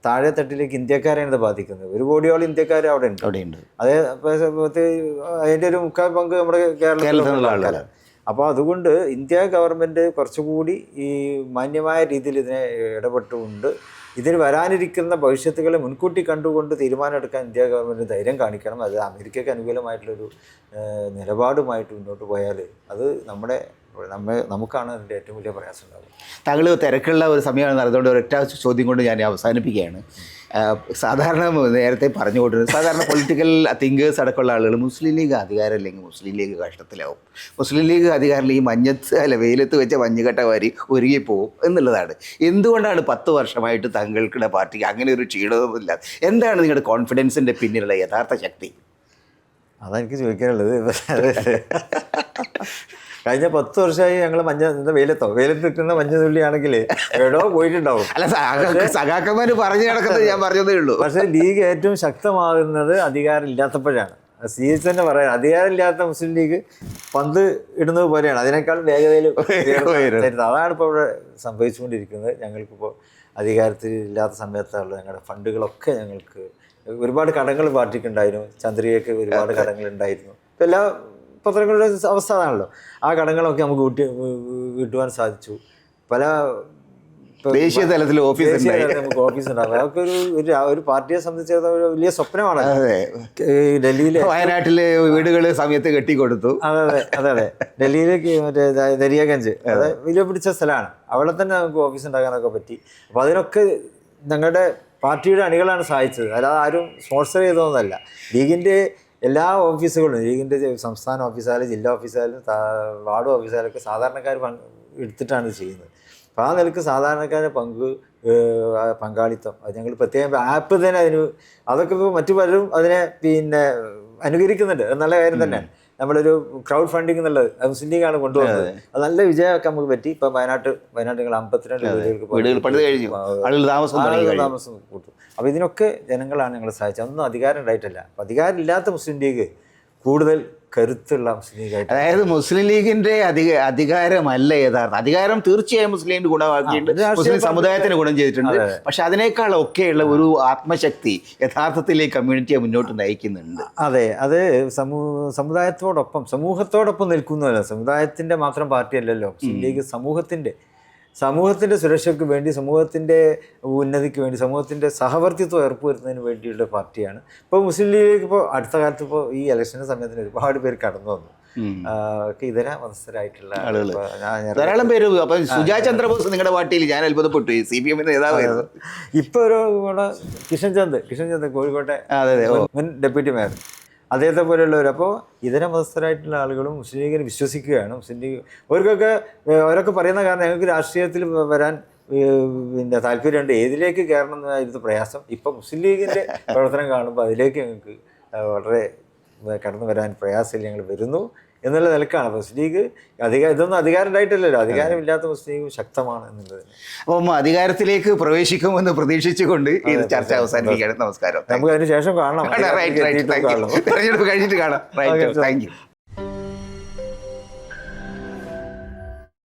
താഴെത്തട്ടിലേക്ക് ഇന്ത്യക്കാരെയാണ് ഇത് ബാധിക്കുന്നത്. 1 കോടിയോളം ഇന്ത്യക്കാർ അവിടെ ഉണ്ട്. അതേ അതിൻ്റെ ഒരു 3/4 പങ്ക് നമ്മുടെ കേരളത്തിലുള്ള ആൾക്കാരാണ്. അപ്പോൾ അതുകൊണ്ട് ഇന്ത്യ ഗവൺമെൻറ് കുറച്ചുകൂടി ഈ മാന്യമായ രീതിയിൽ ഇതിനെ ഇടപെട്ടുകൊണ്ട് ഇതിന് വരാനിരിക്കുന്ന ഭവിഷ്യത്തുകളെ മുൻകൂട്ടി കണ്ടുകൊണ്ട് തീരുമാനമെടുക്കാൻ ഇന്ത്യ ഗവൺമെൻറ് ധൈര്യം കാണിക്കണം. അത് അമേരിക്കയ്ക്ക് അനുകൂലമായിട്ടുള്ളൊരു നിലപാടുമായിട്ട് മുന്നോട്ട് പോയാൽ അത് നമുക്കാണ് അതിൻ്റെ ഏറ്റവും വലിയ പ്രയാസം ഉണ്ടാകുന്നത്. താങ്കൾ തിരക്കുള്ള ഒരു സമയമാണ്, അതുകൊണ്ട് ഒരൊറ്റ ചോദ്യം കൊണ്ട് ഞാൻ അവസാനിപ്പിക്കുകയാണ്. സാധാരണ നേരത്തെ പറഞ്ഞുകൊണ്ടിരുന്നത് സാധാരണ പൊളിറ്റിക്കൽ തിങ്കേഴ്സ് അടക്കമുള്ള ആളുകൾ മുസ്ലിം ലീഗ് അധികാരം ഇല്ലെങ്കിൽ മുസ്ലിം ലീഗ് കഷ്ടത്തിലാവും, മുസ്ലിം ലീഗ് അധികാരം ഈ വെയിലത്ത് വെച്ച മഞ്ഞുകട്ട വാരി ഒരുങ്ങിപ്പോവും എന്നുള്ളതാണ്. എന്തുകൊണ്ടാണ് 10 വർഷമായിട്ട് താങ്കളുടെ പാർട്ടിക്ക് അങ്ങനെ ഒരു ക്ഷീണവുമില്ല? എന്താണ് നിങ്ങളുടെ കോൺഫിഡൻസിൻ്റെ പിന്നിലുള്ള യഥാർത്ഥ ശക്തി? അതെനിക്ക് ചോദിക്കാനുള്ളത്. കഴിഞ്ഞ 10 വർഷമായി ഞങ്ങൾ വെയിലത്ത് നിൽക്കുന്ന മഞ്ഞ തുള്ളിയാണെങ്കിൽ എവിടെയോ പോയിട്ടുണ്ടാവും. അല്ല, സഖാക്കന്മാർ പറഞ്ഞു നടക്കുന്നത് ഞാൻ പറഞ്ഞതേ ഉള്ളൂ. പക്ഷേ ലീഗ് ഏറ്റവും ശക്തമാകുന്നത് അധികാരം ഇല്ലാത്തപ്പോഴാണ്. CH തന്നെ പറയാം, അധികാരമില്ലാത്ത മുസ്ലിം ലീഗ് പന്ത് ഇടുന്നത് പോലെയാണ്, അതിനേക്കാൾ വേഗതയിൽ. അതാണ് ഇപ്പോൾ ഇവിടെ സംഭവിച്ചുകൊണ്ടിരിക്കുന്നത്. ഞങ്ങൾക്കിപ്പോൾ അധികാരത്തിൽ ഇല്ലാത്ത സമയത്തുള്ള ഞങ്ങളുടെ ഫണ്ടുകളൊക്കെ ഞങ്ങൾക്ക് ഒരുപാട് കടങ്ങൾ പാർട്ടിക്കുണ്ടായിരുന്നു. ചന്ദ്രികയ്ക്ക് ഒരുപാട് കടങ്ങളുണ്ടായിരുന്നു. ഇപ്പം എല്ലാ പത്രങ്ങളുടെ അവസ്ഥ അതാണല്ലോ. ആ കടങ്ങളൊക്കെ നമുക്ക് വീട്ടുവാൻ സാധിച്ചു. പല ദേശീയ തലത്തിൽ നമുക്ക് ഓഫീസ് ഉണ്ടാകും. അതൊക്കെ ഒരു പാർട്ടിയെ സംബന്ധിച്ചിടത്തോളം വലിയ സ്വപ്നമാണ്. ഡൽഹിയിലെ വയനാട്ടിലെ വീടുകൾ സമയത്ത് കെട്ടിക്കൊടുത്തു. അതെ ഡൽഹിയിലേക്ക് മറ്റേ ദരിയാഗഞ്ച് അത് വലിയ പിടിച്ച സ്ഥലമാണ്. അവിടെ തന്നെ നമുക്ക് ഓഫീസ് ഉണ്ടാക്കാനൊക്കെ പറ്റി. അപ്പോൾ അതിനൊക്കെ ഞങ്ങളുടെ പാർട്ടിയുടെ അണികളാണ് സഹായിച്ചത്, അല്ലാതെ ആരും സ്പോൺസർ ചെയ്തതൊന്നുമല്ല. ലീഗിൻ്റെ എല്ലാ ഓഫീസുകളും, ലീഗിൻ്റെ സംസ്ഥാന ഓഫീസായാലും ജില്ലാ ഓഫീസായാലും വാർഡ് ഓഫീസായാലൊക്കെ സാധാരണക്കാർ എടുത്തിട്ടാണ് ഇത് ചെയ്യുന്നത്. അപ്പോൾ ആ നിലക്ക് സാധാരണക്കാരുടെ പങ്കാളിത്തം അത് ഞങ്ങൾ പ്രത്യേകം ആപ്പ് തന്നെ അതൊക്കെ ഇപ്പോൾ മറ്റു പലരും അതിനെ പിന്നെ അനുകരിക്കുന്നുണ്ട്. അത് നല്ല കാര്യം തന്നെയാണ്. നമ്മളൊരു ക്രൗഡ് ഫണ്ടിങ് എന്നുള്ളത് മുസ്ലിം ലീഗാണ് കൊണ്ടുവന്നത്. അത് നല്ല വിജയമൊക്കെ നമുക്ക് പറ്റി. ഇപ്പം വയനാട്ട് നിങ്ങൾ 52 വീടുകൾക്ക് താമസം കൂട്ടും. അപ്പോൾ ഇതിനൊക്കെ ജനങ്ങളാണ് ഞങ്ങളെ സഹായിച്ചത്. അതൊന്നും അധികാരം ഉണ്ടായിട്ടില്ല. അപ്പോൾ അധികാരം ഇല്ലാത്ത മുസ്ലിം ലീഗ് കൂടുതൽ കരുത്തുള്ള മുസ്ലിം ലീഗായിട്ട്. അതായത് മുസ്ലിം ലീഗിന്റെ അധികാരമല്ല യഥാർത്ഥ അധികാരം, തീർച്ചയായും മുസ്ലിം ലീഗിന് ഗുണമാക്കിയിട്ടുണ്ട്, മുസ്ലിം സമുദായത്തിന് ഗുണം ചെയ്തിട്ടുണ്ട്. പക്ഷെ അതിനേക്കാളൊക്കെയുള്ള ഒരു ആത്മശക്തി യഥാർത്ഥത്തിൽ ഈ കമ്മ്യൂണിറ്റിയെ മുന്നോട്ട് നയിക്കുന്നുണ്ട്. അതെ, അത് സമുദായത്തോടൊപ്പം സമൂഹത്തോടൊപ്പം നിൽക്കുന്നതല്ല, സമുദായത്തിൻ്റെ മാത്രം പാർട്ടിയല്ലല്ലോ മുസ്ലിം ലീഗ്. സമൂഹത്തിൻ്റെ സുരക്ഷയ്ക്ക് വേണ്ടി, സമൂഹത്തിൻ്റെ ഉന്നതിക്ക് വേണ്ടി, സമൂഹത്തിൻ്റെ സഹവർത്തിത്വം ഉറപ്പുവരുത്തുന്നതിന് വേണ്ടിയുള്ള പാർട്ടിയാണ്. ഇപ്പോൾ മുസ്ലിം ലീഗ് ഇപ്പോൾ അടുത്ത കാലത്ത് ഇപ്പോൾ ഈ ഇലക്ഷൻ്റെ സമയത്തിന് ഒരുപാട് പേര് കടന്നു വന്നു, ഇതര മതസ്ഥരായിട്ടുള്ള ആളുകൾ ധാരാളം പേര്. അപ്പൊ സുജാ ചന്ദ്രബോസ് നിങ്ങളുടെ പാർട്ടിയിൽ ഞാൻ അത്ഭുതപ്പെട്ടു, CPM നേതാവായിരുന്നു. ഇപ്പോൾ ഒരു ഇവിടെ കിഷൻ ചന്ദ് കോഴിക്കോട്ടെ മുൻ ഡെപ്യൂട്ടി മേയർ, അദ്ദേഹത്തെ പോലെയുള്ളവർ. അപ്പോൾ ഇതര മതസ്ഥരായിട്ടുള്ള ആളുകളും മുസ്ലിം ലീഗിനെ വിശ്വസിക്കുകയാണ്. മുസ്ലിം ലീഗ് അവരൊക്കെ പറയുന്ന കാരണം ഞങ്ങൾക്ക് രാഷ്ട്രീയത്തിൽ വരാൻ പിന്നെ താല്പര്യമുണ്ട്, ഏതിലേക്ക് കയറണം എന്നായിരുന്നു പ്രയാസം. ഇപ്പം മുസ്ലിം ലീഗിൻ്റെ പ്രവർത്തനം കാണുമ്പോൾ അതിലേക്ക് ഞങ്ങൾക്ക് വളരെ കടന്നു വരാൻ പ്രയാസമില്ല, ഞങ്ങൾ വരുന്നു എന്നുള്ള നിലക്കാണ്. മുസ്ലിം ലീഗ് ഇതൊന്നും അധികാരം ഉണ്ടായിട്ടില്ലല്ലോ, അധികാരമില്ലാത്ത മുസ്ലിം ലീഗ് ശക്തമാണ് എന്നുള്ളത്. അപ്പം അധികാരത്തിലേക്ക് പ്രവേശിക്കുമെന്ന് പ്രതീക്ഷിച്ചുകൊണ്ട് ഈ ചർച്ച അവസാനിപ്പിക്കുകയാണ്. നമസ്കാരം. നമുക്ക് അതിന് ശേഷം കാണാം, തെരഞ്ഞെടുപ്പ് കഴിഞ്ഞിട്ട് കാണാം. Thank you.